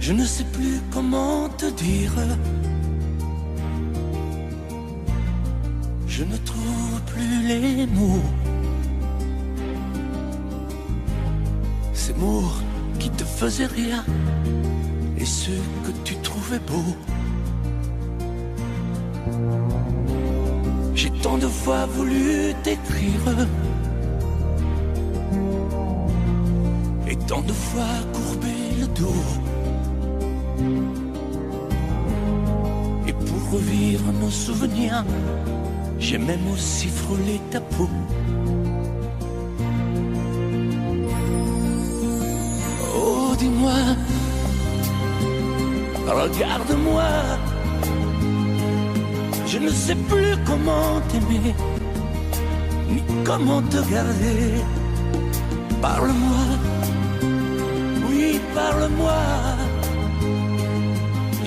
Je ne sais plus comment te dire. Je ne trouve plus les mots. Ces mots qui te faisaient rire et ceux que tu trouvais beaux. J'ai tant de fois voulu t'écrire et tant de fois courbé le dos. Et pour revivre nos souvenirs, j'ai même aussi frôlé ta peau. Oh, dis-moi, regarde-moi. Je ne sais plus comment t'aimer, ni comment te garder. Parle-moi, oui, parle-moi.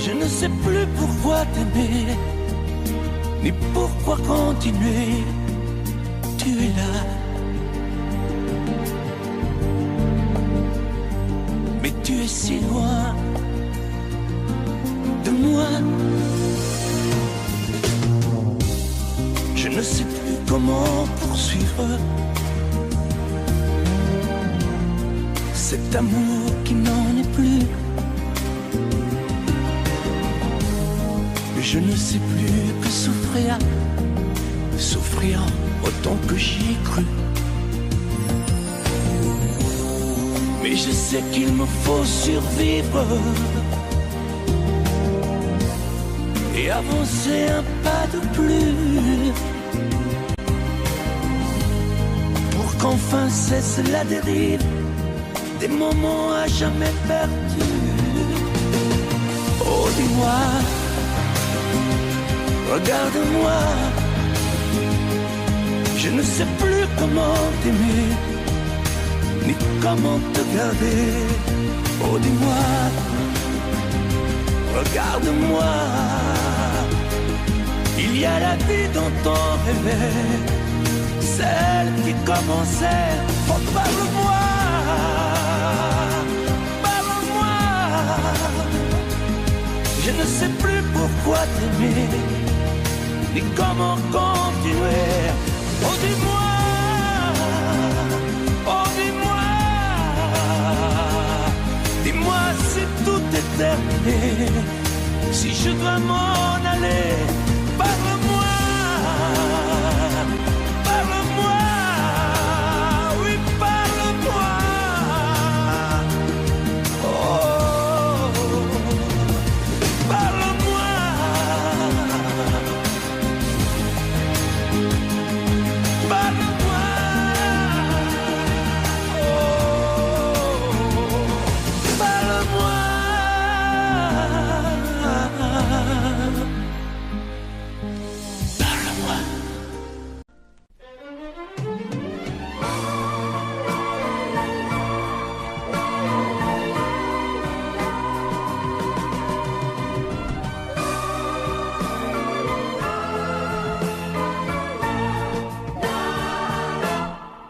Je ne sais plus pourquoi t'aimer, ni pourquoi continuer. Tu es là, mais tu es si loin de moi. Je ne sais plus comment poursuivre cet amour qui n'en est plus. Je ne sais plus que souffrir, souffrir autant que j'y ai cru. Mais je sais qu'il me faut survivre et avancer un pas de plus pour qu'enfin cesse la dérive des moments à jamais perdus. Oh, dis-moi, regarde-moi. Je ne sais plus comment t'aimer, ni comment te garder. Oh, dis-moi, regarde-moi. Il y a la vie dont on rêvait, celle qui commençait. Oh, parle-moi, parle-moi. Je ne sais plus pourquoi t'aimer, ni comment continuer. Oh, dis-moi, oh, dis-moi. Dis-moi si tout est terminé, si je dois m'en aller. Parle-moi, parle-moi, oui, parle-moi. Oh, parle-moi. Parle-moi. Oh, parle-moi.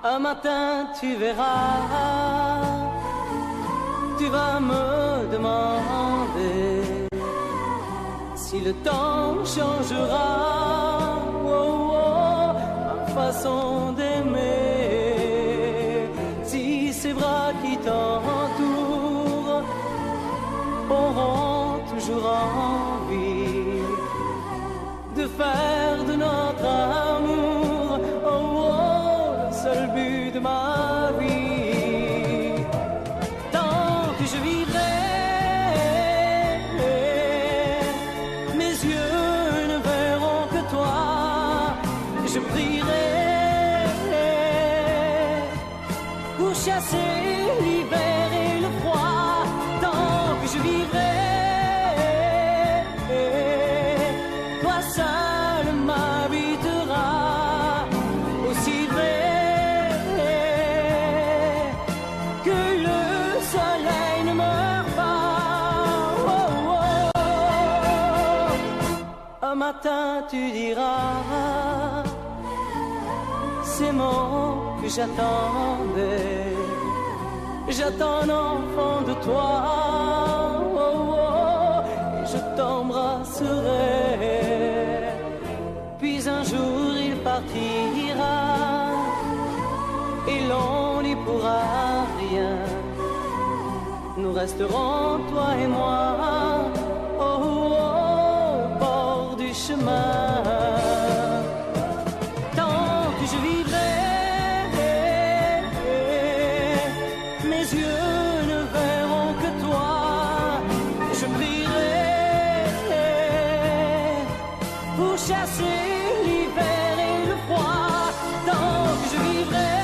Un matin tu verras, tu vas me demander si le temps changera oh, oh, ma façon d'aimer, si ces bras qui t'entourent auront toujours envie de faire de notre amour oh, oh, le seul but de ma vie. Tant que je vivrai, mes yeux ne verront que toi. Je prierai pour chasser l'hiver et le froid. Tant que je vivrai, toi seul m'habiteras. Aussi vrai que le soleil ne meurt pas. Oh, oh, oh. Un matin tu diras ces mots que j'attendais. J'attends un enfant de toi. Oh, t'embrasserai. Puis un jour il partira et l'on n'y pourra rien. Nous resterons, toi et moi, au bord du chemin. Tant que je vivrai, mes yeux ne verront que toi. Je prierai pour chasser l'hiver et le froid. Tant que je vivrai,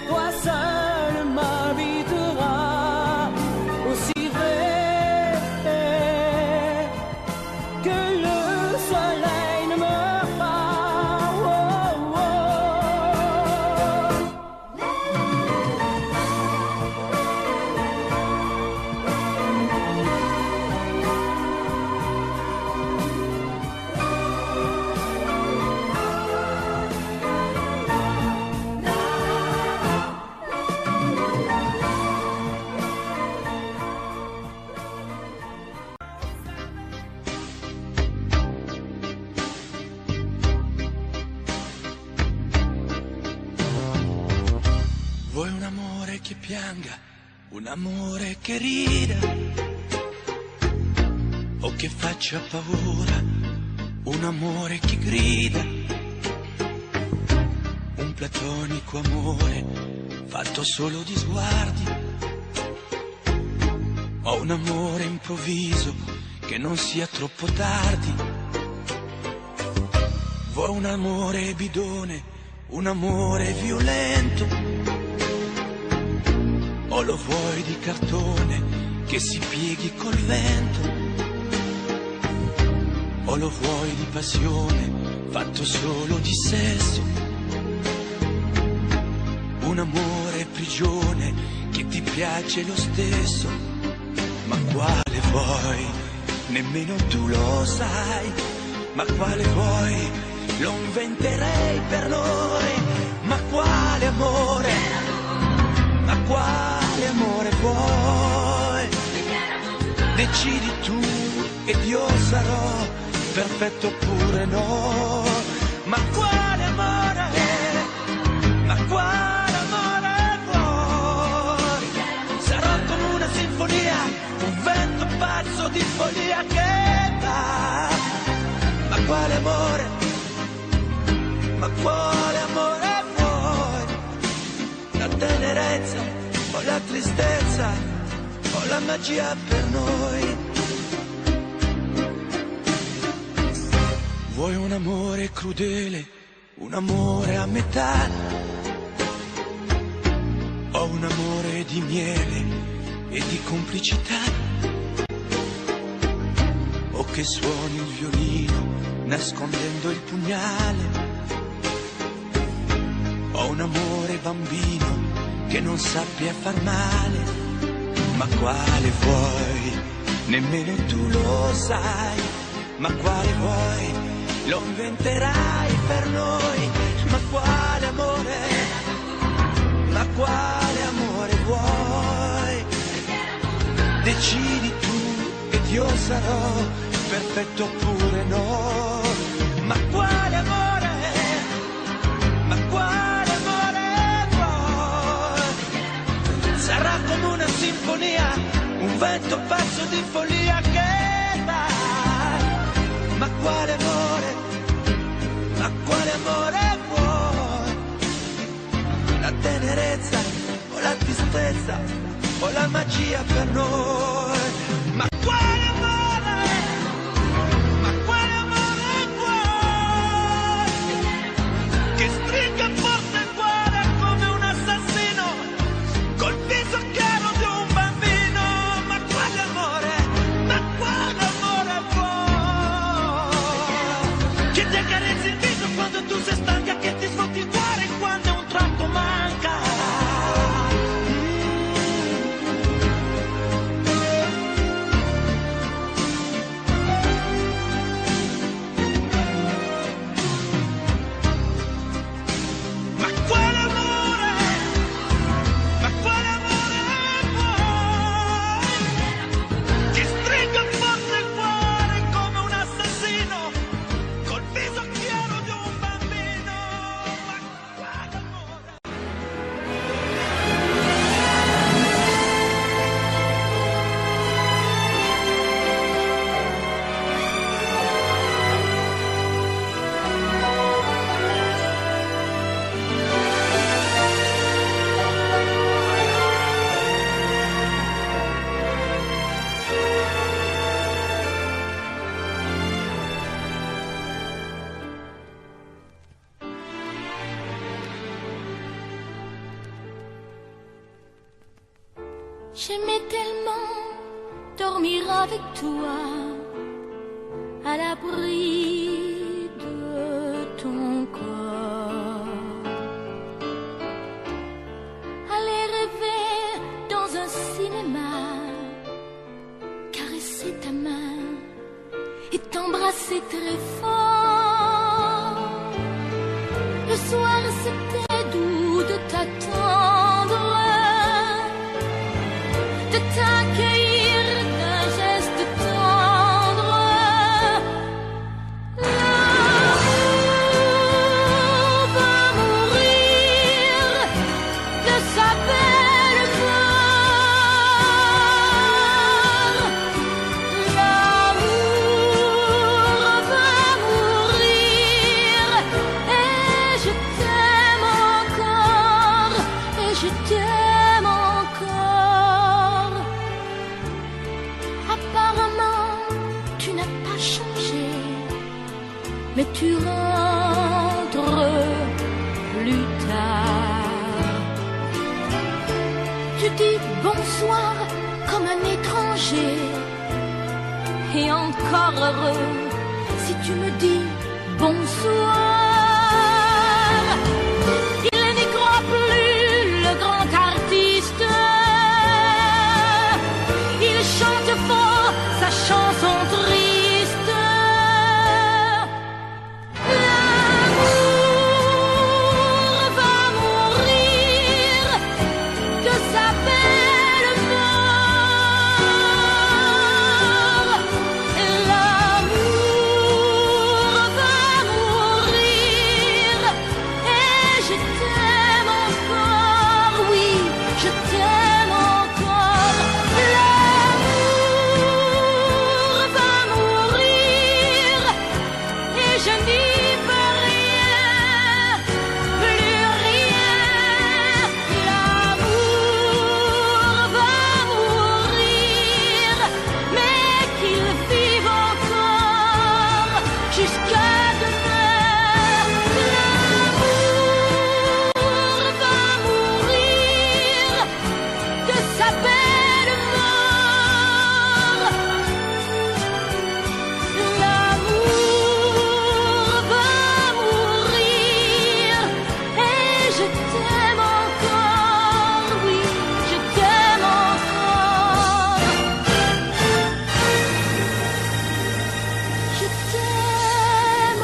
toi seul m'habiteras. Aussi vrai que le soleil ne meurt pas. Oh, oh. Vuoi un amore che pianga, un amore che rida, o che faccia paura, un amore che grida, un platonico amore fatto solo di sguardi, o un amore improvviso che non sia troppo tardi. Vuoi un amore bidone, un amore violento, o lo vuoi di cartone che si pieghi col vento, o lo vuoi di passione fatto solo di sesso, un amore prigione che ti piace lo stesso. Ma quale vuoi? Nemmeno tu lo sai. Ma quale vuoi? Lo inventerei per noi. Ma quale amore? Ma quale amore vuoi? Decidi tu ed io sarò perfetto oppure no. Ma quale amore? Ma quale amore vuoi? Sarò come una sinfonia, un vento pazzo di follia che va. Ma quale amore? Ma quale amore vuoi? La tenerezza o la tristezza o la magia per noi? Vuoi un amore crudele, un amore a metà, o un amore di miele e di complicità, o che suoni il violino nascondendo il pugnale, o un amore bambino che non sappia far male. Ma quale vuoi? Nemmeno tu lo sai. Ma quale vuoi? Lo inventerai per noi. Ma quale amore? Ma quale amore vuoi? Decidi tu ed io sarò perfetto oppure no. Ma quale amore? Ma quale amore vuoi? Sarà come una sinfonia, un vento pazzo di follia che va. Ma quale amore? Ma quale amore vuoi? La tenerezza o la tristezza o la magia per noi? Ma quale amore? Ma quale amore vuoi? Che stringa forte il cuore come un assassino col viso chiaro di un bambino. Ma quale amore? Ma quale amore vuoi? Che ti accarezzi il viso quando tu sei stanca, che ti sfotti il cuore quando un tratto manca. J'aimais tellement dormir avec toi, à l'abri de ton corps. Aller rêver dans un cinéma, caresser ta main et t'embrasser très fort. Le soir c'était doux de t'attendre, de t'accueillir d'un geste tendre. L'amour va mourir de sa belle mort. L'amour va mourir et je t'aime encore, et je t'aime encore. Apparemment, tu n'as pas changé, mais tu rentres plus tard. Tu dis bonsoir comme un étranger, et encore heureux si tu me dis bonsoir. Il n'y croit plus, le grand artiste. Il chante fort sa chanson triste. L'amour va mourir de sa belle mort. L'amour va mourir et je t'aime encore, oui, je t'aime encore. L'amour va mourir et je n'y peux rien, plus rien. L'amour va mourir, mais qu'il vive encore jusqu'à demain. L'amour va mourir de sa belle mort. L'amour va mourir et je t'aime encore, oui, je t'aime encore. Je t'aime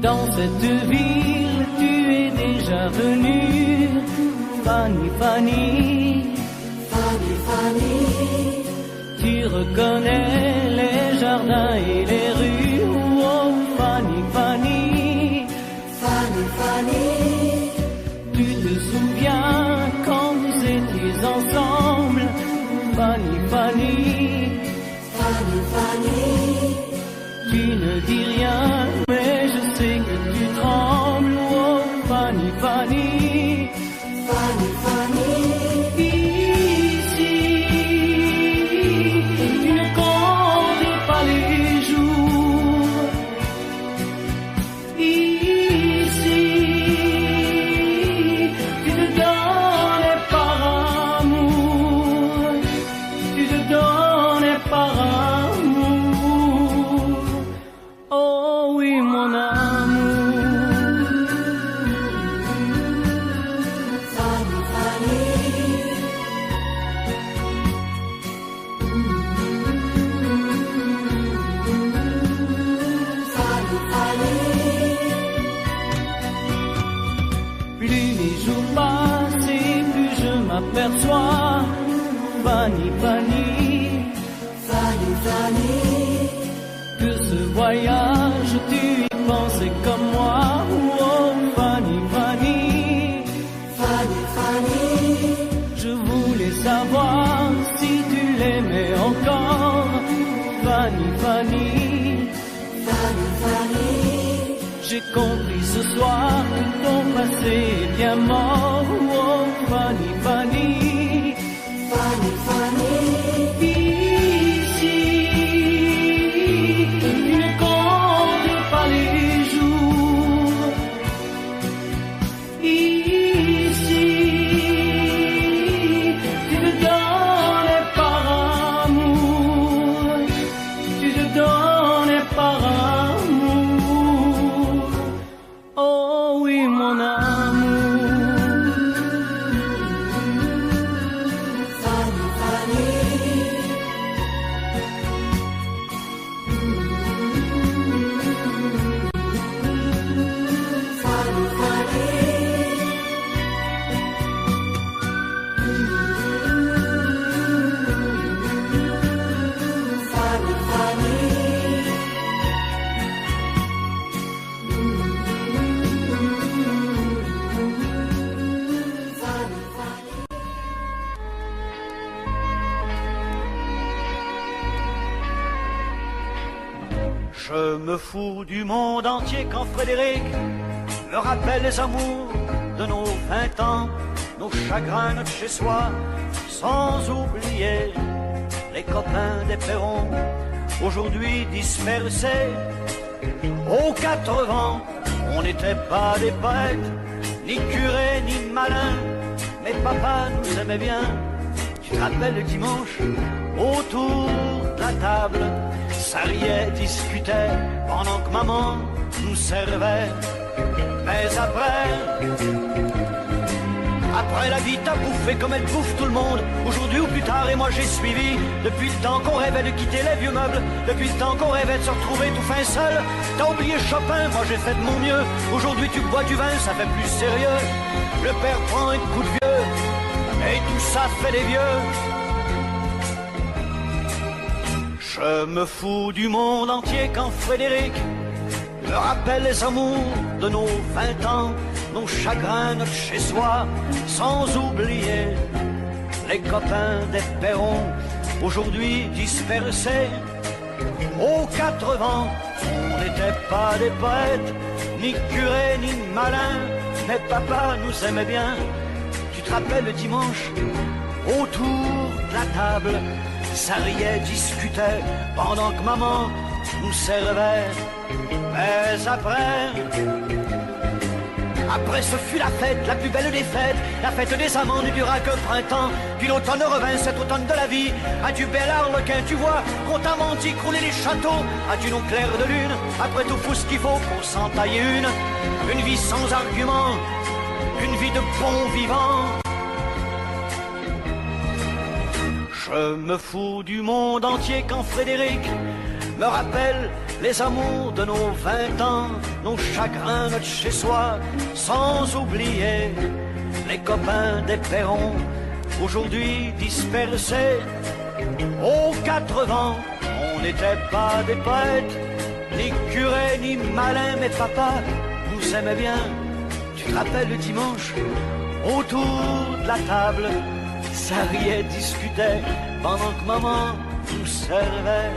Dans cette ville, tu es déjà venue, Fanny, Fanny. Fanny, Fanny, Tu reconnais les jardins et les rues, oh Fanny, Fanny. Fanny, Fanny, Tu te souviens quand vous étiez ensemble, Fanny, Fanny. Fanny, Fanny, Tu ne dis rien, mais je sais que tu trembles, oh Fanny, Fanny. Fanny, Fanny, Ici, tu ne comptes pas les jours. Ici, tu te donnes par amour. Tu te donnes par amour. Oh oui, mon amour. Fanny, Fanny, Fanny, Fanny, Plus les jours passent et plus je m'aperçois, Fanny, Fanny. Fanny. Que ce voyage, tu y pensais comme moi. Oh, Fanny, Fanny. Fanny, Fanny. Je voulais savoir si tu l'aimais encore. Fanny, Fanny. Fanny, Fanny. J'ai compris ce soir que ton passé est bien mort. Oh, Fanny, Fanny. Fanny, Fanny. Ici, tu ne comptes pas les jours. Ici, tu te donnes par amour. Tu te donnes par amour. Oh oui, mon amour. Fanny, Fanny. Fanny, Fanny. Fanny, Fanny. Fanny, Fanny. Je me fous du monde entier quand Frédéric me rappelle les amours de nos 20 ans, nos chagrins, notre chez-soi, sans oublier les copains des perrons, aujourd'hui dispersés aux 80. On n'était pas des poètes, ni curés, ni malins, mais papa nous aimait bien. Tu te rappelles le dimanche, autour de la table, ça riait, discutait, pendant que maman nous servait. Mais après la vie t'a bouffé comme elle bouffe tout le monde, aujourd'hui ou plus tard, et moi j'ai suivi. Depuis le temps qu'on rêvait de quitter les vieux meubles, depuis le temps qu'on rêvait de se retrouver tout fin seul. T'as oublié Chopin, moi j'ai fait de mon mieux. Aujourd'hui tu bois du vin, ça fait plus sérieux. Le père prend un coup de vieux, et tout ça fait des vieux. Je me fous du monde entier quand Frédéric me rappelle les amours de nos 20 ans, nos chagrins, notre chez-soi, sans oublier les copains des perrons, aujourd'hui dispersés aux 80. On n'était pas des poètes, ni curés, ni malins, mais papa nous aimait bien. Tu te rappelles le dimanche, autour de la table, ça riait, discutait, pendant que maman nous servait. Mais après ce fut la fête, la plus belle des fêtes. La fête des amants ne dura que printemps. Puis l'automne revint, cet automne de la vie. Adieu bel harlequin, tu vois qu'on t'a menti, crouler les châteaux. Adieu non clair de lune, après tout faut ce qu'il faut pour s'en tailler une. Une vie sans argument, une vie de bon vivant. Je me fous du monde entier quand Frédéric me rappelle les amours de nos 20 ans, nos chagrins, notre chez-soi, sans oublier les copains des perrons, aujourd'hui dispersés aux 80. On n'était pas des poètes, ni curés, ni malins, mais papa nous aimait bien. Tu te rappelles le dimanche, autour de la table, ça riait, discutait, pendant que maman nous servait.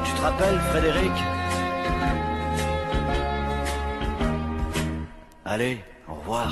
Tu te rappelles, Frédéric? Allez, au revoir.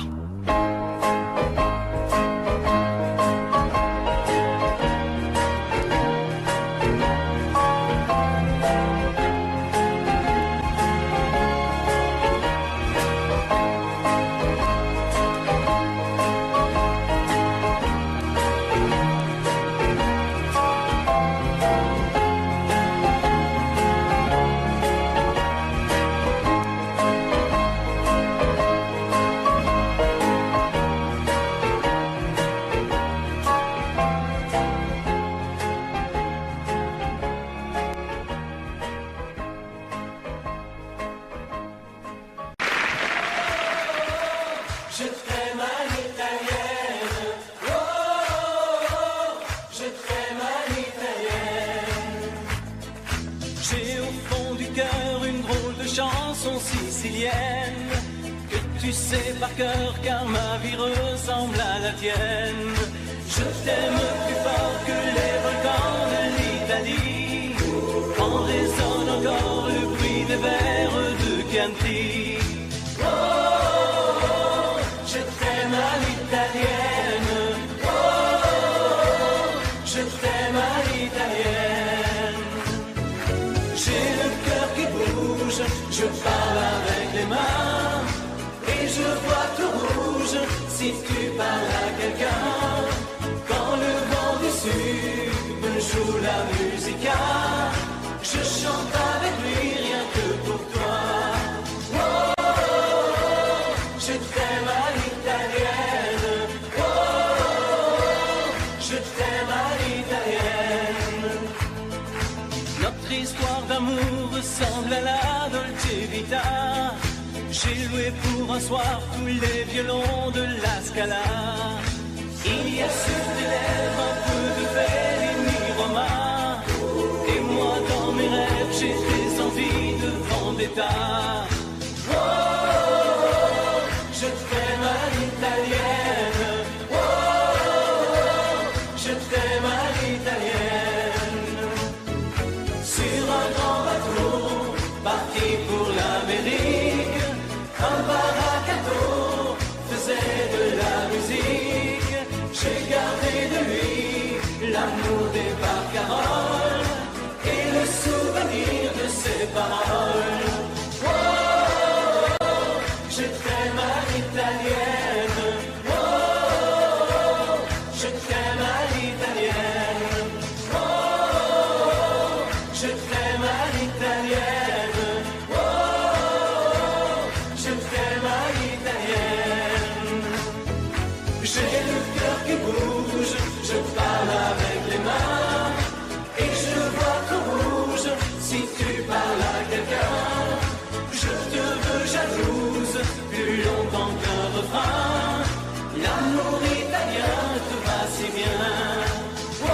J'ai au fond du cœur une drôle de chanson sicilienne que tu sais par cœur car ma vie ressemble à la tienne. Je t'aime plus fort que les volcans de l'Italie. En résonne encore le bruit des vers de Chianti. Oh, je t'aime à l'italienne. Oh, je t'aime à l'italienne. J'ai le cœur qui bouge, je parle avec les mains. Et je vois tout rouge si tu parles à quelqu'un. Quand le vent du sud me joue la musica, je chante avec lui rien que pour toi. Oh, je t'aime à l'italienne. Oh, je t'aime à l'italienne. Notre histoire d'amour ressemble à la Dolce Vita. J'ai loué pour un soir tous les violons de la Scala. Il y a sur tes lèvres un peu de Fellini Roma. Et moi dans mes rêves j'ai des envies de vendetta. Oh, je t'aime à l'italienne. Oh, je t'aime à l'italienne. Sur un grand bateau parti pour l'Amérique, un baracato faisait de la musique. J'ai gardé de lui l'amour des barcaroles et le souvenir de ses paroles. Oh, je t'aime à l'italienne. Oh, je t'aime à l'italienne. Oh, je t'aime à l'italienne. Oh, je t'aime à l'italienne. J'ai le cœur qui bouge, je parle avec les mains. Et je vois tout rouge si tu parles à quelqu'un. Je te veux jalouse plus longtemps qu'un refrain. L'amour italien te va si bien. Oh,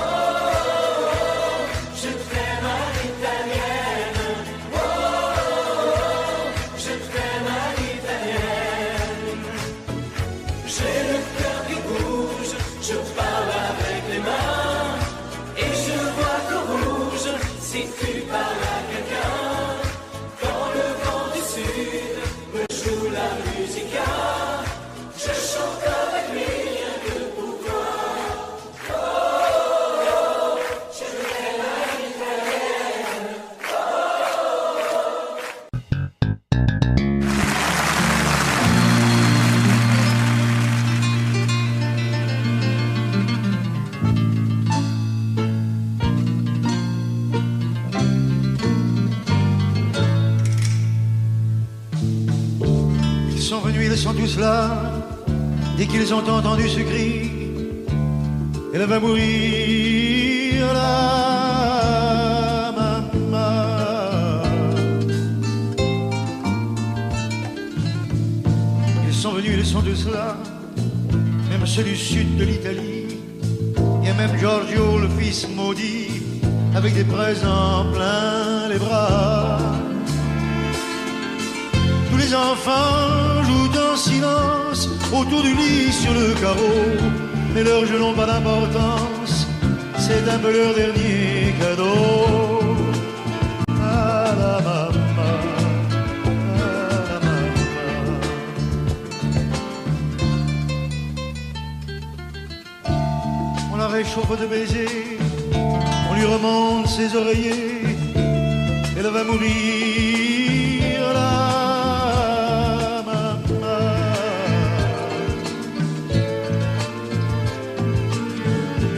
je t'aime à l'italienne. Oh, je t'aime à l'italienne. J'ai le cœur qui bouge, je parle avec les mains. Et je vois tout rouge si tu parles à quelqu'un. Quand le vent du sud me joue la musica, je chante avec lui rien que pour toi. Oh, je t'aime à l'italienne. Ils sont venus, ils sont tous là. Dès qu'ils ont entendu ce cri, elle va mourir, la maman. Ils sont venus, ils sont tous là. Même ceux du sud de l'Italie. Il y a même Giorgio, le fils maudit, avec des présents plein les bras. Tous les enfants jouent en silence autour du lit sur le carreau, mais leurs jeux n'ont pas d'importance, c'est un peu leur dernier cadeau. À la maman, à la maman. On la réchauffe de baisers, on lui remonte ses oreillers, elle va mourir là.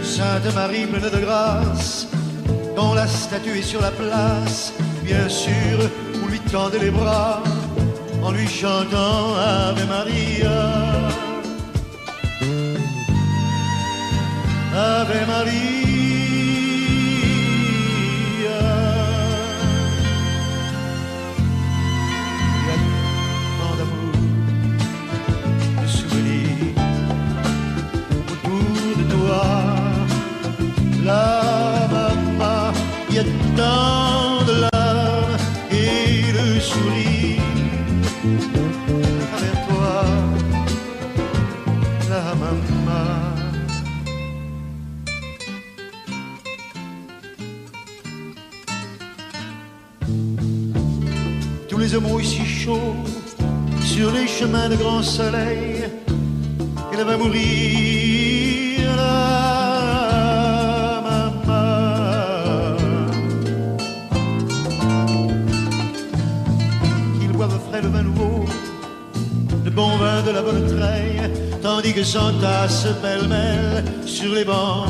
Sainte Marie pleine de grâce, quand la statue est sur la place, bien sûr, vous lui tendez les bras en lui chantant Ave Maria. Ave Maria. Il y a tant d'amour, de souvenirs autour de toi. La maman, il y a tant de larmes. sourit vers toi, la maman. Tous les hommes ont si chaud sur les chemins de grand soleil, elle va mourir, la maman. Qu'ils boivent frais le vin nouveau, le bon vin de la bonne treille, tandis que s'entassent pêle-mêle sur les bancs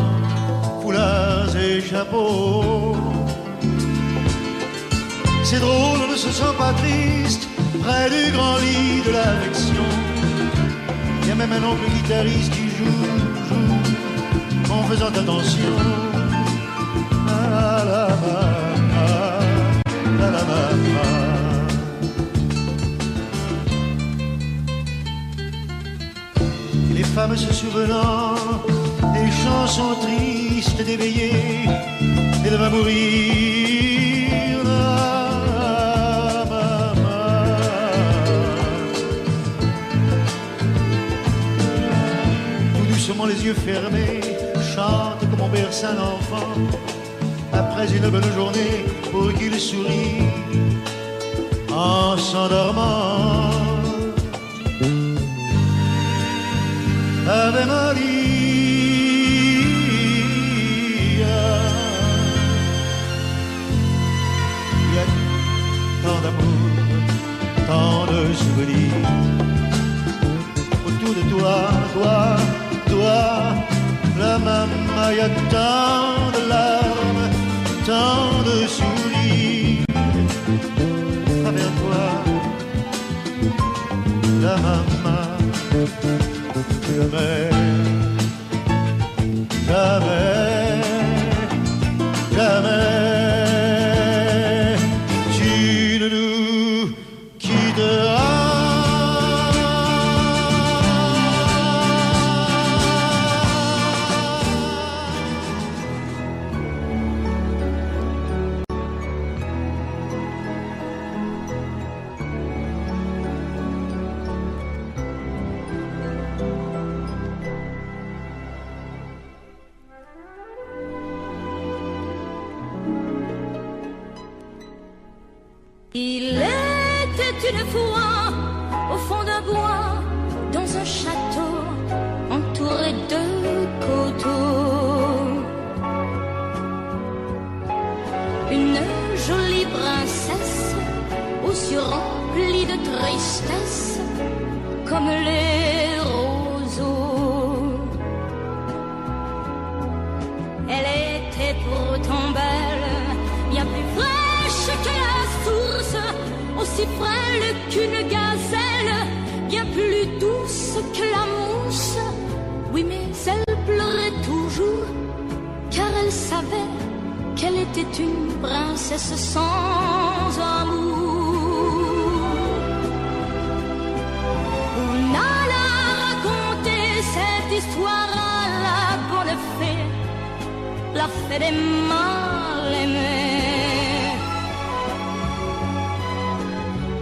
foulards et chapeaux. C'est drôle, on ne se sent pas triste près du grand lit de l'affection. Il y a même un oncle guitariste qui joue en faisant attention à la maman, à la maman. Les femmes se souvenant des chansons tristes d'éveillé, elle va mourir, la maman. Tout doucement les yeux fermés, chante comme on berce un enfant après une bonne journée pour qu'il sourie en s'endormant. Ave Maria, il y a tant d'amour, tant de souvenirs autour de toi, toi, la maman. Il y a tant de larmes, tant de sourires à travers toi, la maman. Jamais, jamais, jamais, tu ne nous quitteras. Il était une fois au fond d'un bois, dans un château entouré de coteaux, une jolie princesse aux yeux remplis de tristesse comme les roseaux. Elle était pourtant belle, bien plus fraîche que la source, aussi frêle qu'une gazelle, bien plus douce que la mousse. Oui, mais elle pleurait toujours, car elle savait qu'elle était une princesse sans amour. On alla raconter cette histoire à la bonne fée, la fée des mal aimés,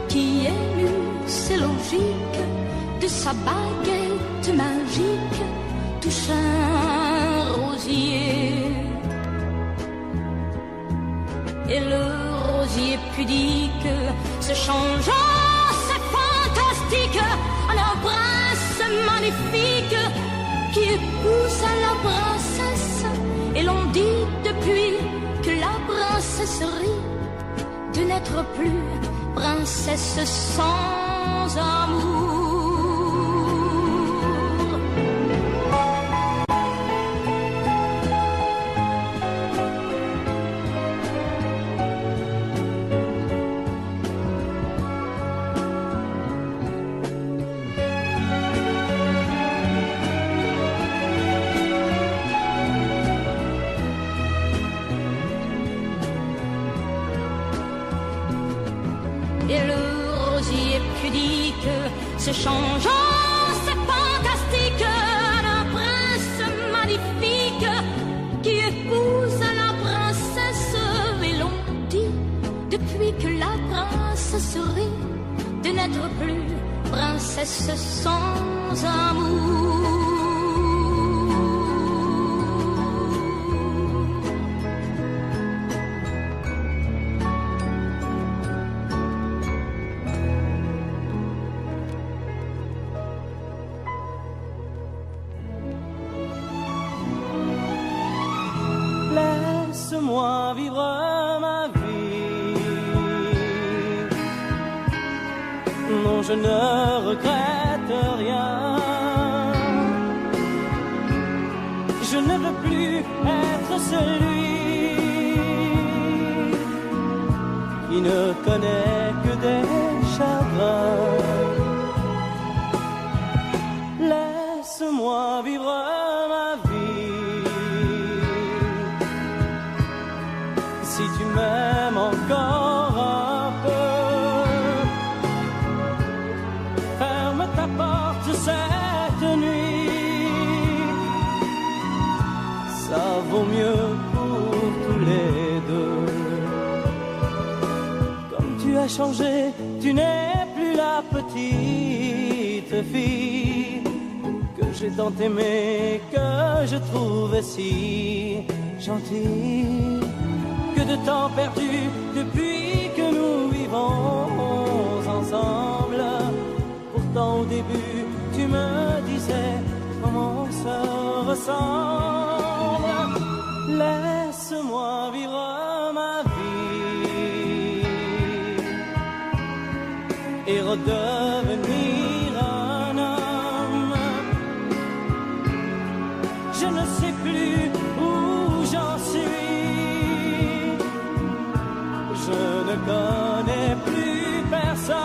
qui émut, c'est logique, de sa baguette magique touche un rosier. Et le rosier pudique se changeant, c'est fantastique, en un prince magnifique qui épousa la princesse. Et l'on dit depuis que la princesse rit de n'être plus princesse sans amour. Et le rosier pudique se changeant, c'est fantastique, un prince magnifique qui épouse la princesse. Et l'on dit puis que la princesse rit de n'être plus princesse sans amour. Laisse-moi vivre ma vie. Non, je ne regrette rien. Je ne veux plus être celui qui ne connaît que des chagrins. Laisse-moi vivre ma vie. Si tu m'aimes encore un peu, ferme ta porte cette nuit. Ça vaut mieux pour tous les deux. Comme tu as changé, tu n'es plus la petite fille que j'ai tant aimée, que je trouvais si gentille. Que de temps perdu depuis que nous vivons ensemble. Pourtant au début tu me disais comment on se ressemble. Laisse-moi vivre ma vie et redevenir un homme. Je ne sais plus où j'en suis. Je ne connais plus personne.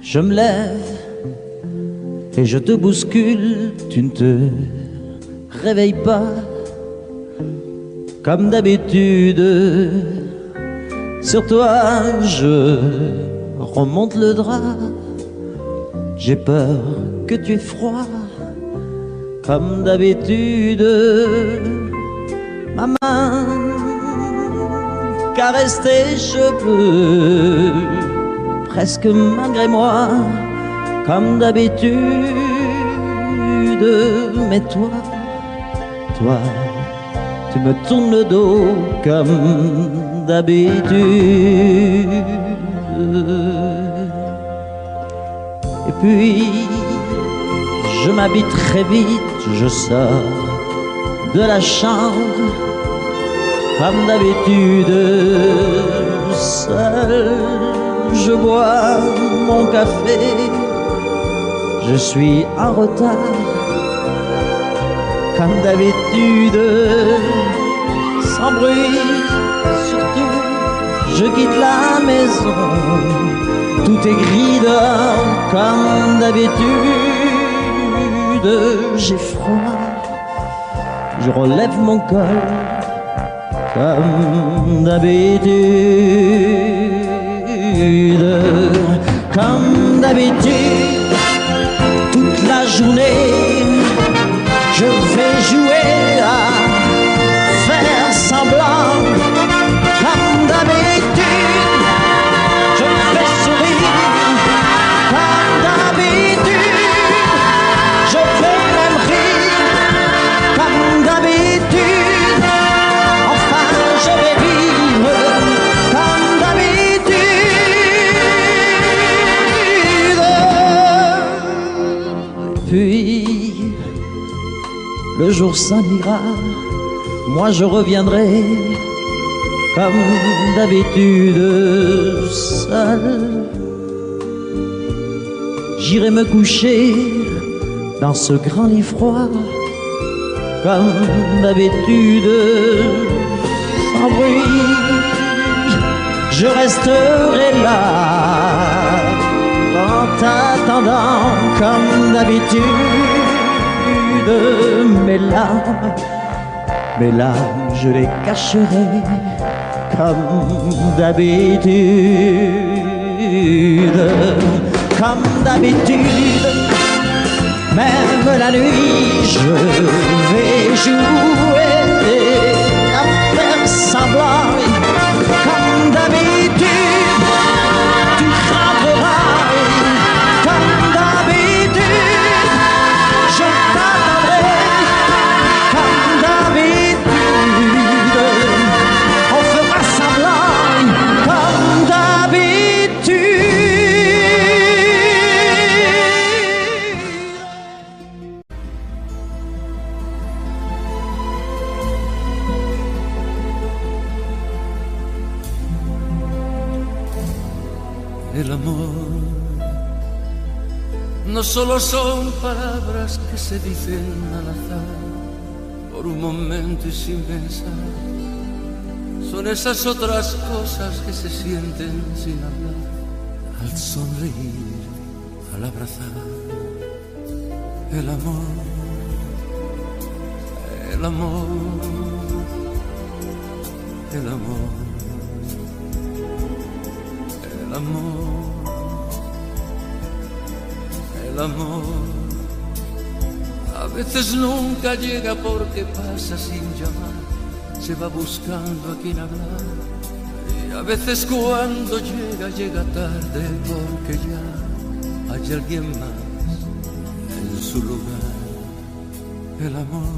Je me lève et je te bouscule, tu ne te réveilles pas. Comme d'habitude, sur toi je remonte le drap. J'ai peur que tu aies froid. Comme d'habitude, ma main caresse tes cheveux, presque malgré moi. Comme d'habitude, mais toi, tu me tournes le dos comme d'habitude. Et puis, je m'habille très vite, je sors de la chambre comme d'habitude. Seul, je bois mon café, je suis en retard. Comme d'habitude, sans bruit, surtout, je quitte la maison. Tout est gris dehors, comme d'habitude. J'ai froid, je relève mon col, comme d'habitude. Comme d'habitude, toute la journée, je vais jouer à faire semblant. Comme d'habitude, je vais sourire. Comme d'habitude, je vais même rire. Comme d'habitude, enfin je vais vivre. Comme d'habitude. Puis le jour s'en ira, moi je reviendrai comme d'habitude seul. J'irai me coucher dans ce grand lit froid, comme d'habitude, sans bruit. Je resterai là en t'attendant comme d'habitude. Mes larmes mais là je les cacherai comme d'habitude, comme d'habitude. Même la nuit je vais jouer à faire semblant, comme d'habitude. Tu frapperas comme d'habitude, je t'attendrai comme d'habitude, on fera semblant comme d'habitude. El amor no solo son palabras que se dicen al azar, por un momento y sin pensar. Son esas otras cosas que se sienten sin hablar, al sonreír, al abrazar. El amor, el amor, el amor. El amor, el amor, a veces nunca llega porque pasa sin llamar, se va buscando a quien hablar, y a veces cuando llega, llega tarde porque ya hay alguien más en su lugar. El amor,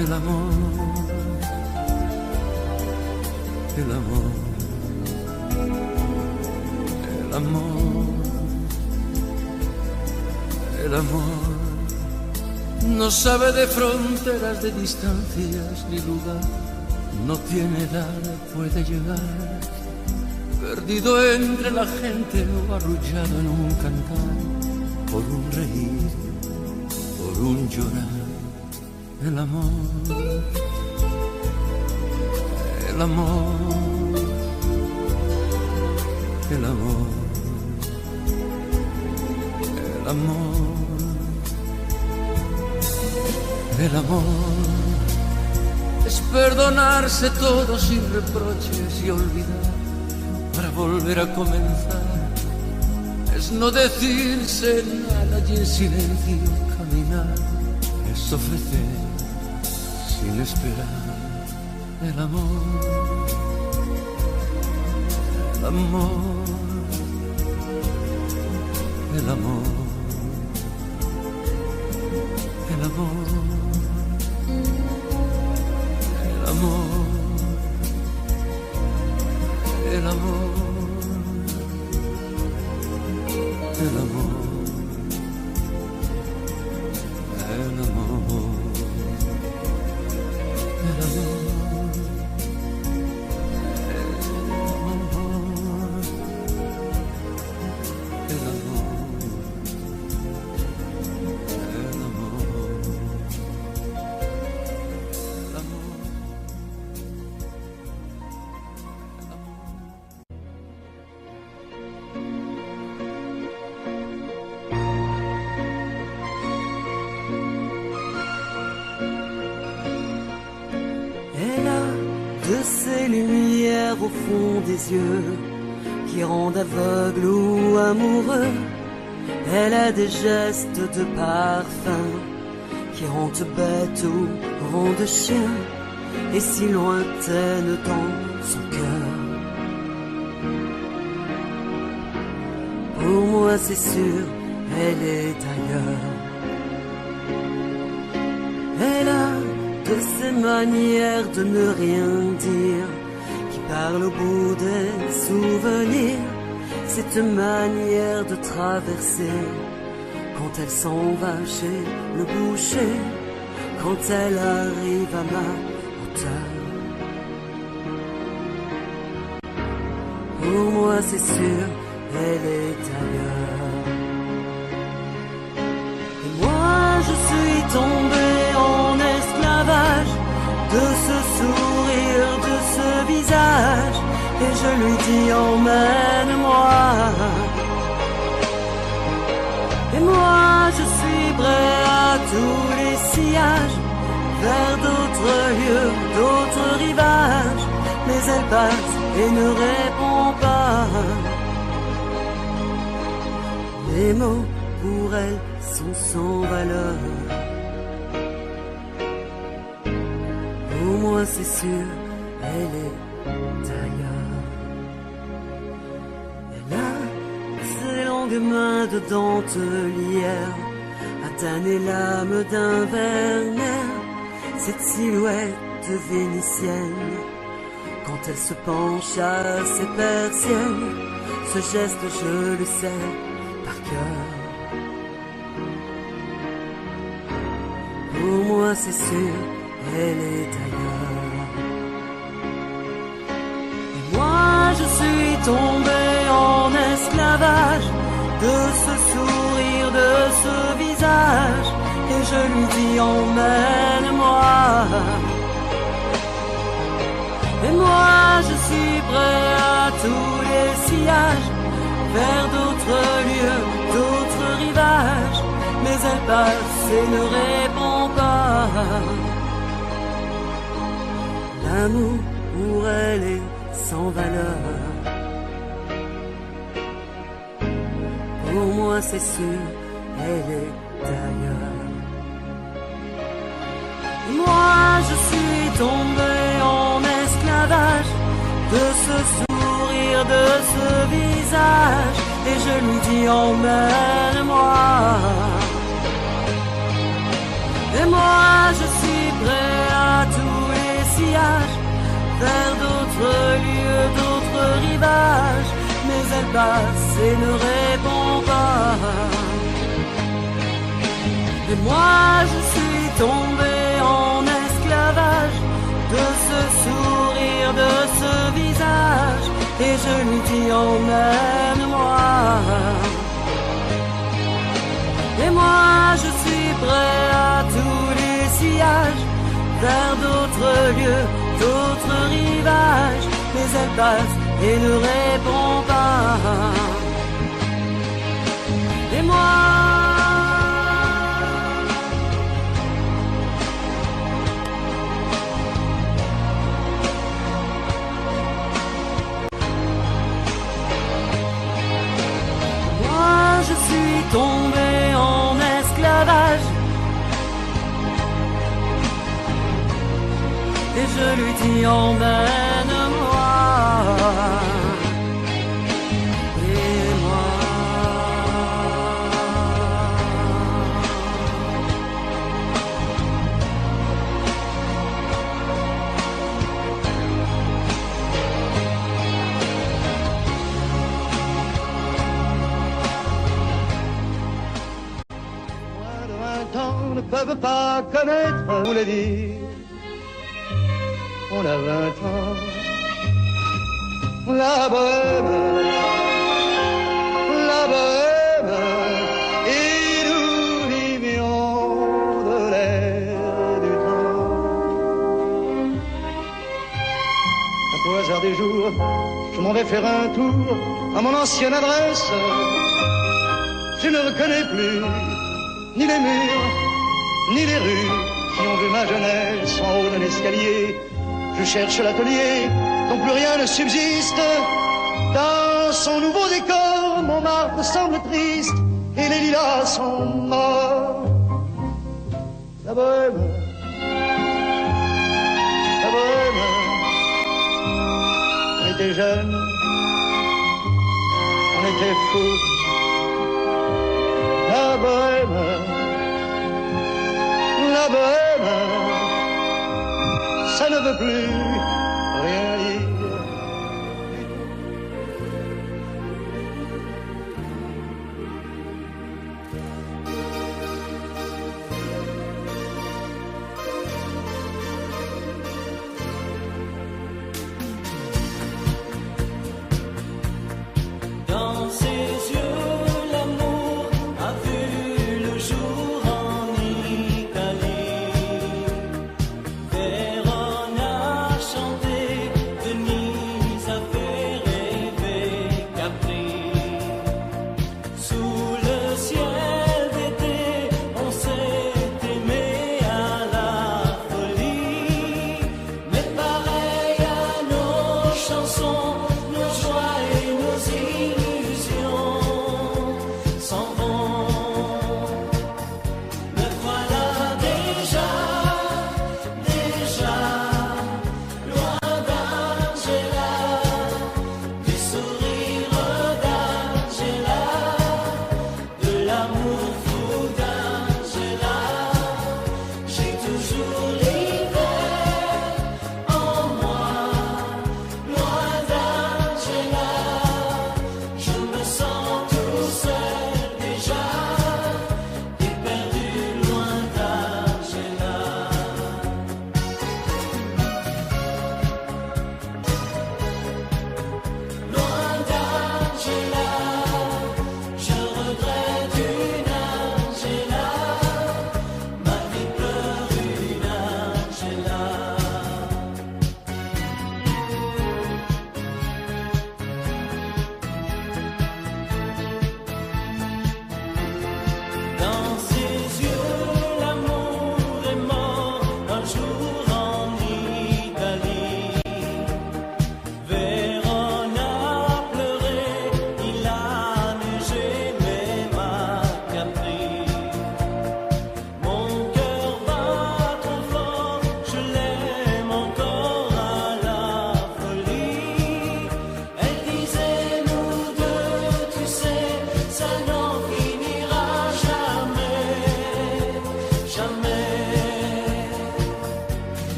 el amor, el amor. El amor, el amor, no sabe de fronteras, de distancias ni lugar, no tiene edad, puede llegar, perdido entre la gente o arrullado en un cantar, por un reír, por un llorar. El amor, el amor, el amor. El amor, el amor es perdonarse todo sin reproches y olvidar para volver a comenzar. Es no decirse nada y en silencio caminar. Es ofrecer sin esperar. El amor, el amor, el amor. El amor, el amor, el amor, el amor, el amor, el amor, el amor. Ces lumières au fond des yeux qui rendent aveugle ou amoureux. Elle a des gestes de parfum qui rendent bête ou rendent chien, et si lointaine dans son cœur. Pour moi c'est sûr, elle est ailleurs. Elle a de ces manières de ne rien dire, qui parle au bout des souvenirs, cette manière de traverser, quand elle s'en va chez le boucher, quand elle arrive à ma hauteur. Pour moi c'est sûr, elle est ailleurs. Et moi je suis tombé en esclavage de ce sourire, de ce visage, et je lui dis emmène-moi. Et moi je suis prêt à tous les les sillages, vers d'autres lieux, d'autres rivages, mais elle passe et ne répond pas. Les mots pour elle sont sans valeur. Pour moi c'est sûr, elle est ailleurs. Elle a ses longues mains de dentelière à tanner l'âme d'un Werner. Cette silhouette vénitienne, quand elle se penche à ses persiennes, ce geste je le sais par cœur. Pour moi c'est sûr, elle est ailleurs. Et moi je suis tombé en esclavage de ce sourire, de ce visage, et je lui dis emmène-moi. Et moi je suis prêt à tous les sillages, vers d'autres lieux, d'autres rivages, mais elle passe et ne répond pas. L'amour pour elle est sans valeur. Pour moi c'est sûr, elle est ailleurs. Moi je suis tombé en esclavage de ce sourire, de ce visage, et je lui dis emmène-moi. Et moi je suis prêt à tous les sillages, vers d'autres lieux, d'autres rivages, mais elle passe et ne répond pas. Et moi je suis tombé en esclavage de ce sourire, de ce visage, et je lui dis emmène-moi. Et moi je suis prêt à tous les sillages, vers d'autres lieux, d'autres rivages, mais elle passe et ne répond pas. Et moi je suis tombé en esclavage, et je lui dis emmène-moi. Et moi ne peuvent pas connaître, vous le dire. On a 20 ans, la bohème, et nous vivions de l'air du temps. Au hasard des jours, je m'en vais faire un tour à mon ancienne adresse. Je ne reconnais plus ni les murs, ni les rues qui ont vu ma jeunesse en haut d'un escalier. Je cherche l'atelier dont plus rien ne subsiste. Dans son nouveau décor, Montmartre semble triste et les lilas sont morts. La bohème, on était jeunes, on était fous. La bohème, ça ne veut plus rien dire. Dans ses yeux, l'amour a vu le jour en Italie. Vérone a chanté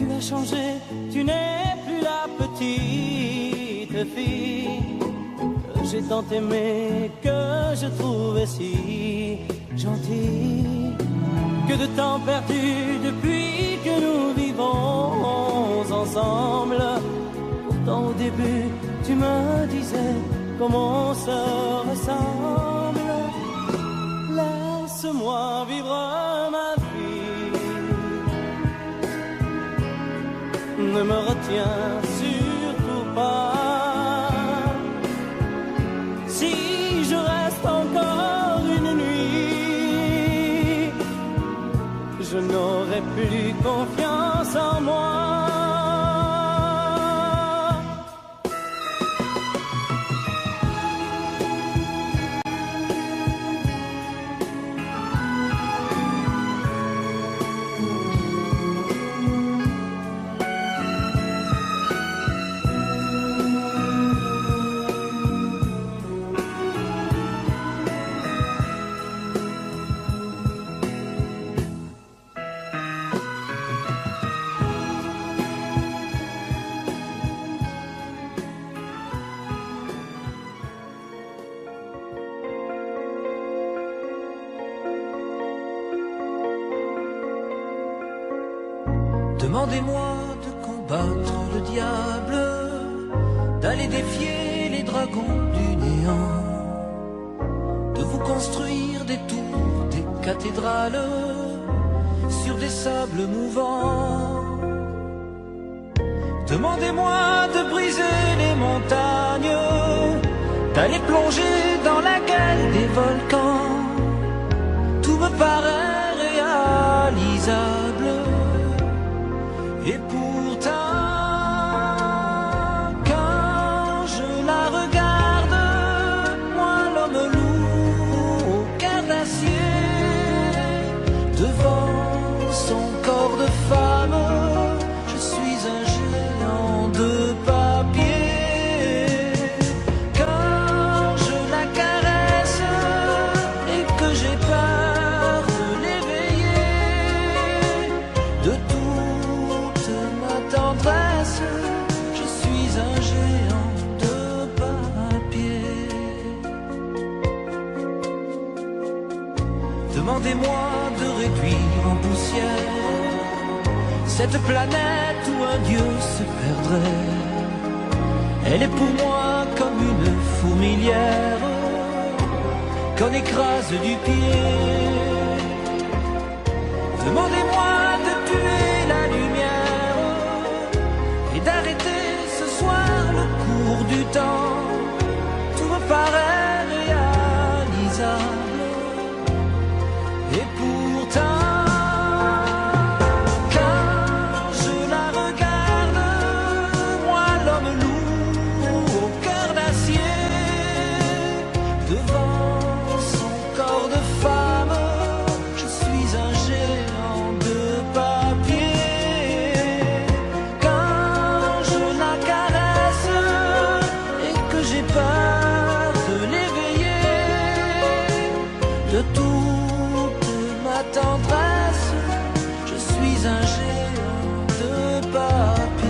tu as changé, tu n'es plus la petite fille que j'ai tant aimée, que je trouvais si gentille. Que de temps perdu depuis que nous vivons ensemble. Pourtant au début tu me disais comment on se ressemble. Laisse-moi vivre ma vie, ne me retiens surtout pas. Si je reste encore une nuit, je n'aurai plus confiance en moi. Demandez-moi de combattre le diable, d'aller défier les dragons du néant, de vous construire des tours, des cathédrales sur des sables mouvants. Demandez-moi de briser les montagnes, d'aller plonger dans la gueule des volcans. Tout me paraît réalisable. Et pourtant, quand je la regarde, moi l'homme lourd au cœur d'acier, devant son corps de femme, je suis un géant de papier. Quand je la caresse et que j'ai peur de l'éveiller, de tendresse, je suis un géant de papier. Demandez-moi de réduire en poussière cette planète où un dieu se perdrait. Elle est pour moi comme une fourmilière qu'on écrase du pied. Demandez-moi de tuer la lumière et d'arrêter ce soir le cours du temps. Tout me paraît réalisable. Et pourtant, quand je la regarde, moi l'homme lourd au cœur d'acier, devant son corps de femme, je suis un géant de papier. J'ai peur de l'éveiller, de toute ma tendresse, je suis un géant de papier.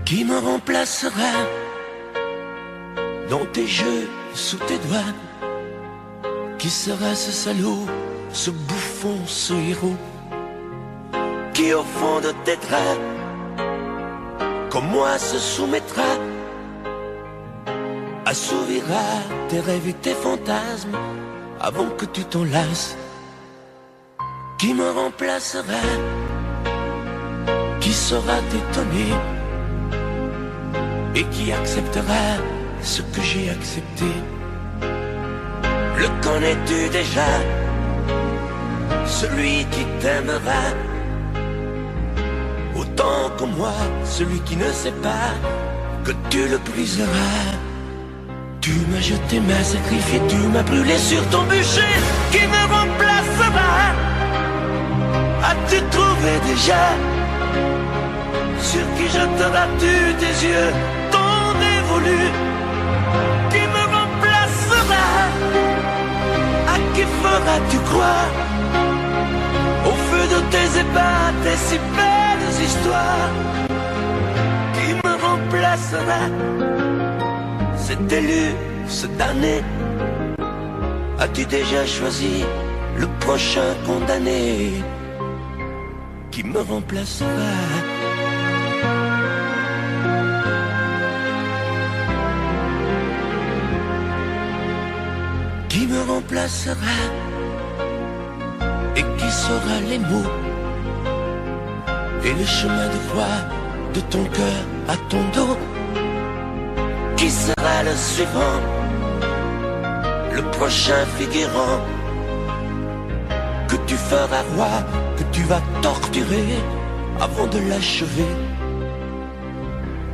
Qui me remplacera dans tes jeux, sous tes doigts? Qui sera ce salaud, ce bouffon, ce héros, qui au fond de tes draps comme moi se soumettra, assouvira tes rêves et tes fantasmes avant que tu t'en lasses. Qui me remplacera, qui saura t'étonner et qui acceptera ce que j'ai accepté. Le connais-tu déjà, celui qui t'aimera autant que moi, celui qui ne sait pas que tu le briseras. Tu m'as jeté, m'as sacrifié, tu m'as brûlé sur ton bûcher. Qui me remplacera? As-tu trouvé déjà sur qui jeteras-tu tes yeux, ton dévolu? Qui me remplacera? À qui feras-tu croire au feu de tes ébats, tes si belles histoires? Qui me remplacera? Cet élu, ce damné, as-tu déjà choisi le prochain condamné? Qui me remplacera? Qui me remplacera? Et qui saura les mots et le chemin de croix de ton cœur à ton dos? Qui sera le suivant, le prochain figurant que tu feras roi, que tu vas torturer avant de l'achever?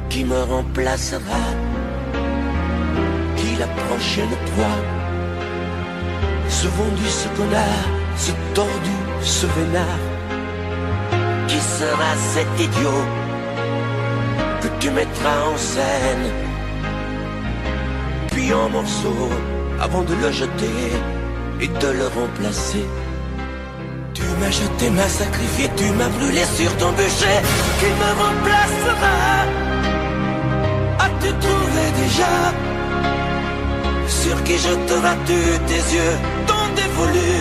Qui me remplacera? Qui la prochaine proie? Ce vendu, ce connard, ce tordu, ce vénard? Qui sera cet idiot que tu mettras en scène, puis en morceaux, avant de le jeter et de le remplacer? Tu m'as jeté, m'as sacrifié, tu m'as brûlé sur ton bûcher. Qui me remplacera? As-tu trouvé déjà sur qui jeteras-tu tes yeux, ton dévolu?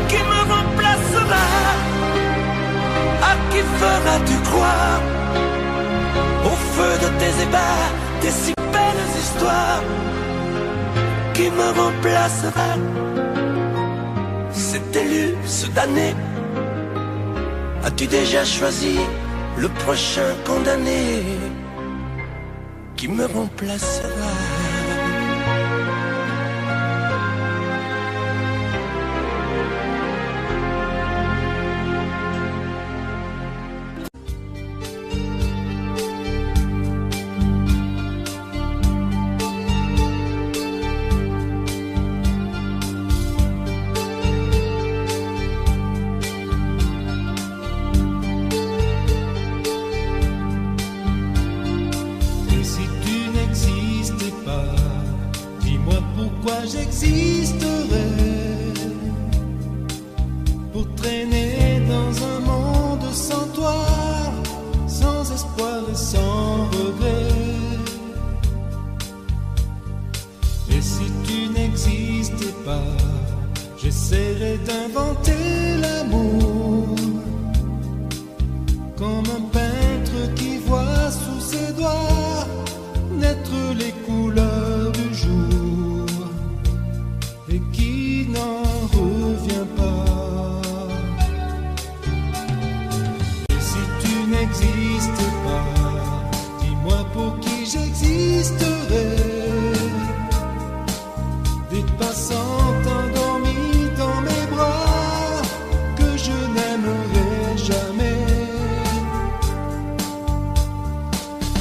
Qui me remplacera? À qui feras-tu croire au feu de tes ébats, tes si belles histoires? Qui me remplacera? Cet élu, ce damné, as-tu déjà choisi le prochain condamné? Qui me remplacera?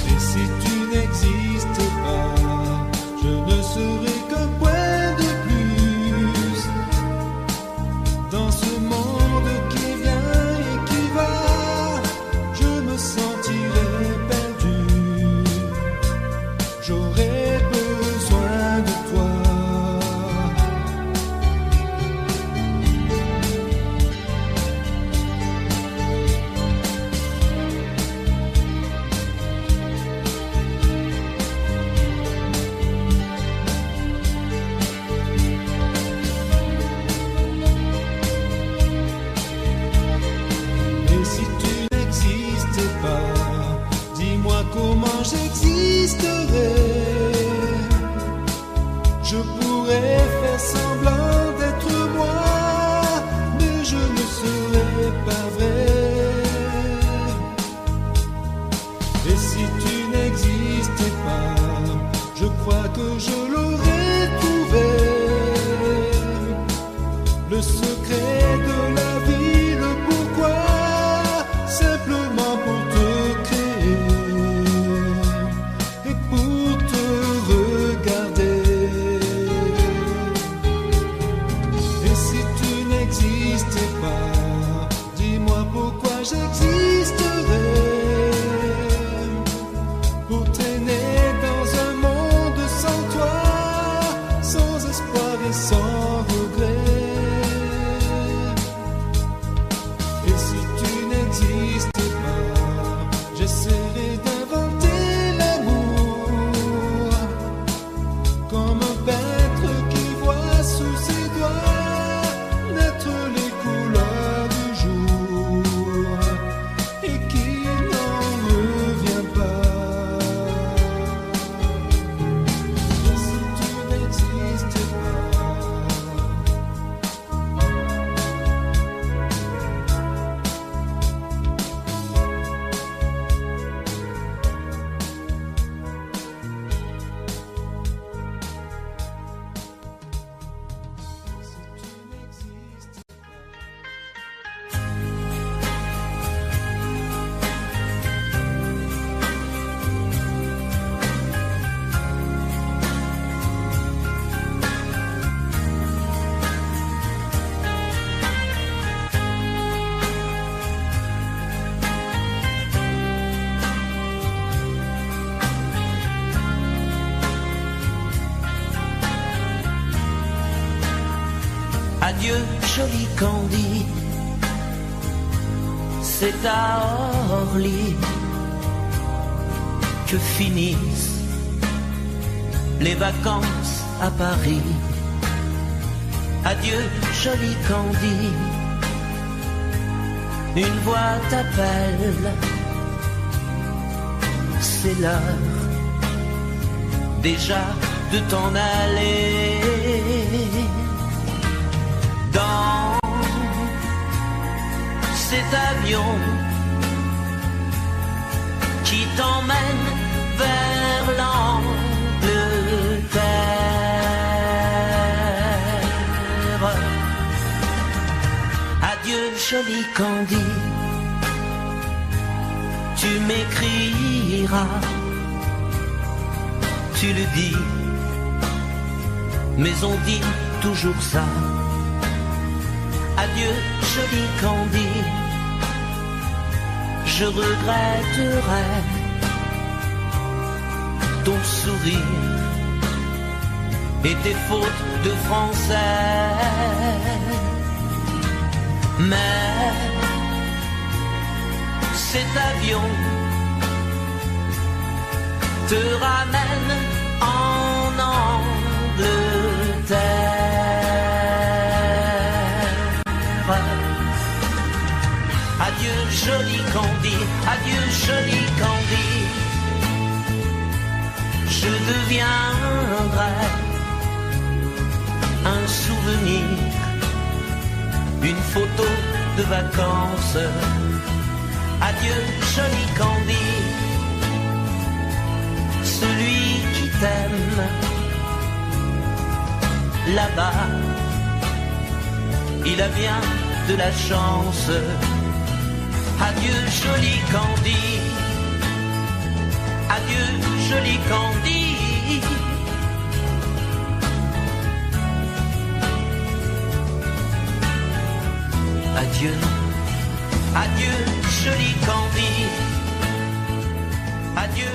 Et si existerais. Je pourrais faire semblant d'être moi, mais je ne serais pas vrai. Et si tu n'existais pas, je crois que je l'aurais trouvé. Le secret de la vie, le pourquoi, simplement pour te créer et pour te regarder. Et si tu n'existais pas, dis-moi pourquoi j'existerais. Pour traîner dans un monde sans toi, sans espoir et sans regret. Et si tu n'existais pas, j'essaierai d'inventer l'amour, comme un peintre qui voit sous ses doigts naître les couleurs du jour et qui n'en revient pas. Et si tu n'existais pas, Adieu, joli Candy, c'est à Orly que finissent les vacances à Paris. Adieu, joli Candy, une voix t'appelle, c'est l'heure déjà de t'en aller. Dans cet avion qui t'emmène vers l'Angleterre. Adieu, joli Candy, tu m'écriras, tu le dis, mais on dit toujours ça. Adieu, joli Candy, je regretterai ton sourire et tes fautes de français. Mais cet avion te ramène en Angleterre. Adieu, joli Candy, adieu, joli Candy, je deviendrai un souvenir, une photo de vacances. Adieu, joli Candy, celui qui t'aime là-bas, il a bien de la chance. Adieu, joli Candy, adieu, joli Candy. Adieu, adieu, joli Candy, adieu.